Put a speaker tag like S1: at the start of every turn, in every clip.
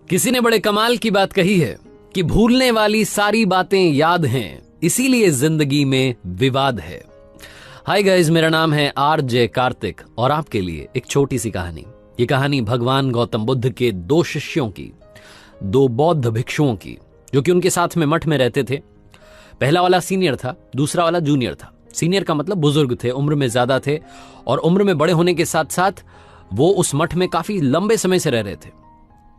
S1: किसी ने बड़े कमाल की बात कही है कि भूलने वाली सारी बातें याद हैं, इसीलिए जिंदगी में विवाद है। हाय गाइस, मेरा नाम है आरजे कार्तिक और आपके लिए एक छोटी सी कहानी। ये कहानी भगवान गौतम बुद्ध के दो शिष्यों की, दो बौद्ध भिक्षुओं की, जो कि उनके साथ में मठ में रहते थे। पहला वाला सीनियर था, दूसरा वाला जूनियर था। सीनियर का मतलब बुजुर्ग थे, उम्र में ज्यादा थे, और उम्र में बड़े होने के साथ साथ वो उस मठ में काफी लंबे समय से रह रहे थे,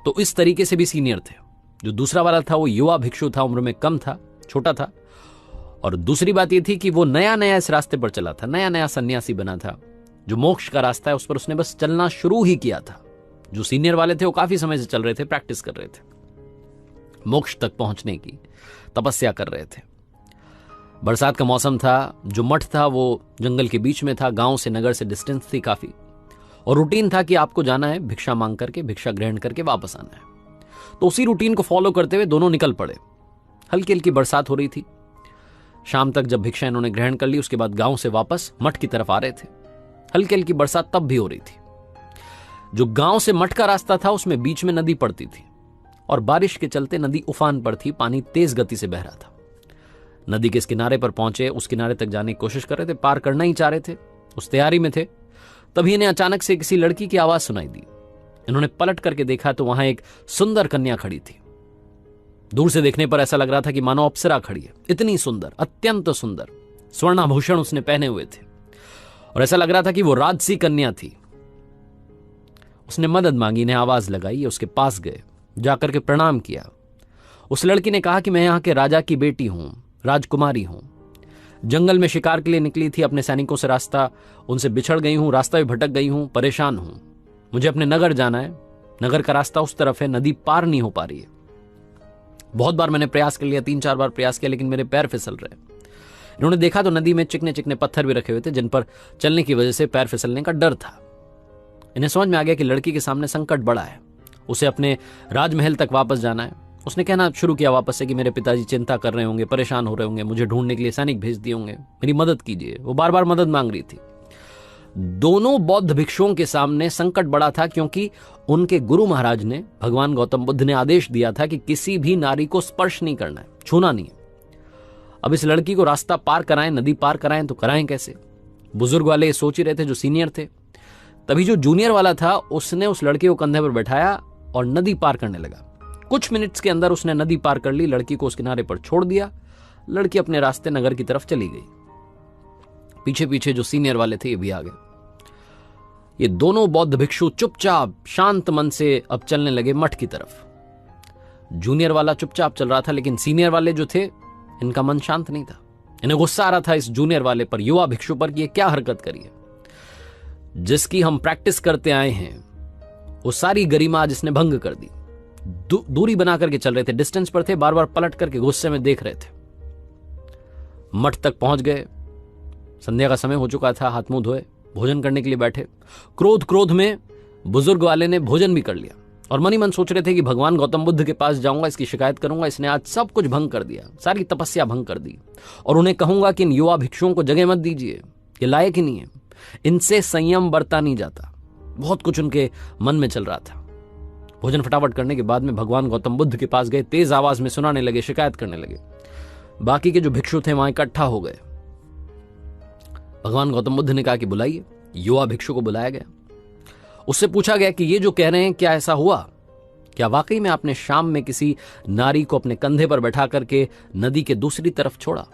S1: तो इस तरीके से भी सीनियर थे। जो दूसरा वाला था वो युवा भिक्षु था, उम्र में कम था, छोटा था। और दूसरी बात ये थी कि वो नया नया इस रास्ते पर चला था, नया नया सन्यासी बना था। जो मोक्ष का रास्ता है उस पर उसने बस चलना शुरू ही किया था। जो सीनियर वाले थे वो काफी समय से चल रहे थे, प्रैक्टिस कर रहे थे, मोक्ष तक पहुंचने की तपस्या कर रहे थे। बरसात का मौसम था, जो मठ था वो जंगल के बीच में था, गांव से, नगर से डिस्टेंस थी काफी, और रूटीन था कि आपको जाना है, भिक्षा मांग करके, भिक्षा ग्रहण करके वापस आना है। तो उसी रूटीन को फॉलो करते हुए दोनों निकल पड़े। हल्की हल्की बरसात हो रही थी। शाम तक जब भिक्षा इन्होंने ग्रहण कर ली, उसके बाद गांव से वापस मठ की तरफ आ रहे थे। हल्की हल्की बरसात तब भी हो रही थी। जो गांव से मठ का रास्ता था उसमें बीच में नदी पड़ती थी, और बारिश के चलते नदी उफान पर थी, पानी तेज गति से बह रहा था। नदी के इस किनारे पर पहुंचे, उस किनारे तक जाने की कोशिश कर रहे थे, पार करना ही चाह रहे थे, उस तैयारी में थे। तभी इन्हें अचानक से किसी लड़की की आवाज सुनाई दी। इन्होंने पलट करके देखा तो वहां एक सुंदर कन्या खड़ी थी। दूर से देखने पर ऐसा लग रहा था कि मानो अप्सरा खड़ी है। इतनी सुंदर, अत्यंत सुंदर, स्वर्णाभूषण उसने पहने हुए थे, और ऐसा लग रहा था कि वो राजसी कन्या थी। उसने मदद मांगी, इन्हें आवाज लगाई, उसके पास गए, जाकर के प्रणाम किया। उस लड़की ने कहा कि मैं यहां के राजा की बेटी हूं, राजकुमारी हूं, जंगल में शिकार के लिए निकली थी, अपने सैनिकों से रास्ता उनसे बिछड़ गई हूं, रास्ता भी भटक गई हूं, परेशान हूं, मुझे अपने नगर जाना है, नगर का रास्ता उस तरफ है, नदी पार नहीं हो पा रही है। बहुत बार मैंने प्रयास कर लिया, 3-4 बार प्रयास किया, लेकिन मेरे पैर फिसल रहे। इन्होंने देखा तो नदी में चिकने चिकने पत्थर भी रखे हुए थे, जिन पर चलने की वजह से पैर फिसलने का डर था। इन्हें समझ में आ गया कि लड़की के सामने संकट बड़ा है, उसे अपने राजमहल तक वापस जाना है। उसने कहना शुरू किया वापस से कि मेरे पिताजी चिंता कर रहे होंगे, परेशान हो रहे होंगे, मुझे ढूंढने के लिए सैनिक भेज दिए होंगे, मेरी मदद कीजिए। वो बार बार मदद मांग रही थी। दोनों बौद्ध भिक्षुओं के सामने संकट बड़ा था, क्योंकि उनके गुरु महाराज ने, भगवान गौतम बुद्ध ने आदेश दिया था कि किसी भी नारी को स्पर्श नहीं करना है, छूना नहीं है। अब इस लड़की को रास्ता पार कराएं, नदी पार कराएं, तो कराएं कैसे? बुजुर्ग वाले ये सोच ही रहे थे, जो सीनियर थे। तभी जो जूनियर वाला था उसने उस लड़के को कंधे पर बैठाया और नदी पार करने लगा। कुछ मिनट्स के अंदर उसने नदी पार कर ली, लड़की को उस किनारे पर छोड़ दिया। लड़की अपने रास्ते नगर की तरफ चली गई। पीछे पीछे जो सीनियर वाले थे ये भी आ गए। ये दोनों बौद्ध भिक्षु चुपचाप शांत मन से अब चलने लगे मठ की तरफ। जूनियर वाला चुपचाप चल रहा था, लेकिन सीनियर वाले जो थे इनका मन शांत नहीं था। इन्हें गुस्सा आ रहा था इस जूनियर वाले पर, युवा भिक्षु पर, कि ये क्या हरकत करी है। जिसकी हम प्रैक्टिस करते आए हैं वो सारी गरिमा जिसने भंग कर दी। दूरी बना करके चल रहे थे, डिस्टेंस पर थे, बार बार पलट करके गुस्से में देख रहे थे। मठ तक पहुंच गए। संध्या का समय हो चुका था, हाथ मुंह धोए, भोजन करने के लिए बैठे। क्रोध में बुजुर्ग वाले ने भोजन भी कर लिया, और मन ही मन सोच रहे थे कि भगवान गौतम बुद्ध के पास जाऊंगा, इसकी शिकायत करूंगा, इसने आज सब कुछ भंग कर दिया, सारी तपस्या भंग कर दी, और उन्हें कहूंगा कि इन युवा भिक्षुओं को जगह मत दीजिए, ये लायक ही नहीं है, इनसे संयम बरता नहीं जाता। बहुत कुछ उनके मन में चल रहा था। भोजन फटाफट करने के बाद में भगवान गौतम बुद्ध के पास गए, तेज आवाज में सुनाने लगे, शिकायत करने लगे। बाकी के जो भिक्षु थे वहां इकट्ठा हो गए। भगवान गौतम बुद्ध ने कहा कि बुलाइए। युवा भिक्षु को बुलाया गया। उससे पूछा गया कि ये जो कह रहे हैं क्या ऐसा हुआ? क्या वाकई में आपने शाम में किसी नारी को अपने कंधे पर बैठा करके नदी के दूसरी तरफ छोड़ा?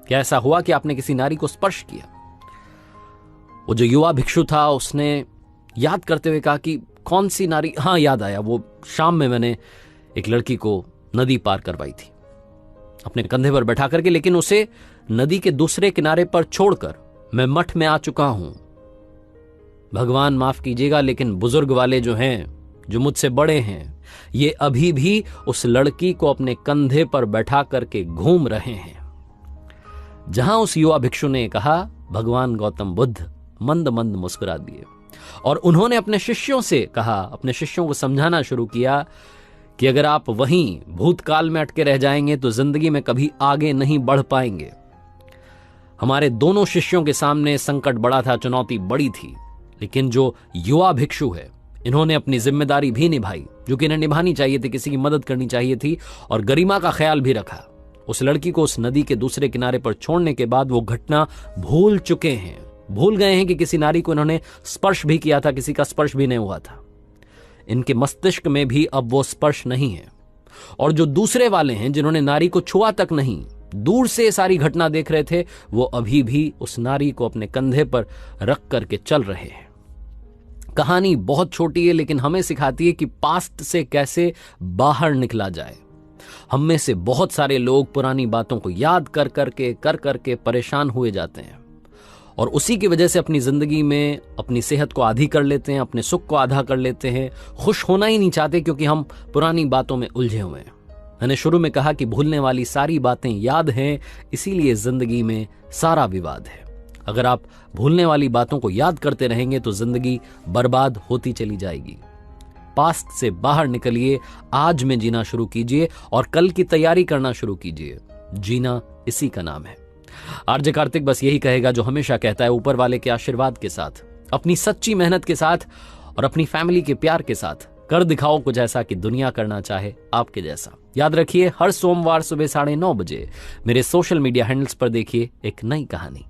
S1: क्या ऐसा हुआ कि आपने किसी नारी को स्पर्श किया? वो जो युवा भिक्षु था उसने याद करते हुए कहा कि कौन सी नारी? हाँ, याद आया, वो शाम में मैंने एक लड़की को नदी पार करवाई थी अपने कंधे पर बैठा करके, लेकिन उसे नदी के दूसरे किनारे पर छोड़कर मैं मठ में आ चुका हूं। भगवान माफ कीजिएगा, लेकिन बुजुर्ग वाले जो हैं, जो मुझसे बड़े हैं, ये अभी भी उस लड़की को अपने कंधे पर बैठा करके घूम रहे हैं। जहां उस युवा भिक्षु ने कहा, भगवान गौतम बुद्ध मंद मंद मुस्कुरा दिए, और उन्होंने अपने शिष्यों से कहा, अपने शिष्यों को समझाना शुरू किया कि अगर आप वहीं भूतकाल में अटके रह जाएंगे तो जिंदगी में कभी आगे नहीं बढ़ पाएंगे। हमारे दोनों शिष्यों के सामने संकट बड़ा था, चुनौती बड़ी थी, लेकिन जो युवा भिक्षु है इन्होंने अपनी जिम्मेदारी भी निभाई जो कि इन्हें निभानी चाहिए थी, किसी की मदद करनी चाहिए थी और गरिमा का ख्याल भी रखा। उस लड़की को उस नदी के दूसरे किनारे पर छोड़ने के बाद वो घटना भूल चुके हैं, भूल गए हैं कि किसी नारी को इन्होंने स्पर्श भी किया था, किसी का स्पर्श भी नहीं हुआ था। इनके मस्तिष्क में भी अब वो स्पर्श नहीं है। और जो दूसरे वाले हैं जिन्होंने नारी को छुआ तक नहीं, दूर से सारी घटना देख रहे थे, वो अभी भी उस नारी को अपने कंधे पर रख करके चल रहे हैं। कहानी बहुत छोटी है लेकिन हमें सिखाती है कि पास्ट से कैसे बाहर निकला जाए। हम में से बहुत सारे लोग पुरानी बातों को याद कर करके परेशान हुए जाते हैं और उसी की वजह से अपनी जिंदगी में अपनी सेहत को आधी कर लेते हैं, अपने सुख को आधा कर लेते हैं, खुश होना ही नहीं चाहते क्योंकि हम पुरानी बातों में उलझे हुए हैं। मैंने शुरू में कहा कि भूलने वाली सारी बातें याद हैं, इसीलिए जिंदगी में सारा विवाद है। अगर आप भूलने वाली बातों को याद करते रहेंगे तो जिंदगी बर्बाद होती चली जाएगी। पास्ट से बाहर निकलिए, आज में जीना शुरू कीजिए और कल की तैयारी करना शुरू कीजिए। जीना इसी का नाम है। आरजे कार्तिक बस यही कहेगा जो हमेशा कहता है, ऊपर वाले के आशीर्वाद के साथ, अपनी सच्ची मेहनत के साथ और अपनी फैमिली के प्यार के साथ कर दिखाओ कुछ ऐसा कि दुनिया करना चाहे आपके जैसा। याद रखिए, हर सोमवार सुबह 9:30 बजे मेरे सोशल मीडिया हैंडल्स पर देखिए एक नई कहानी।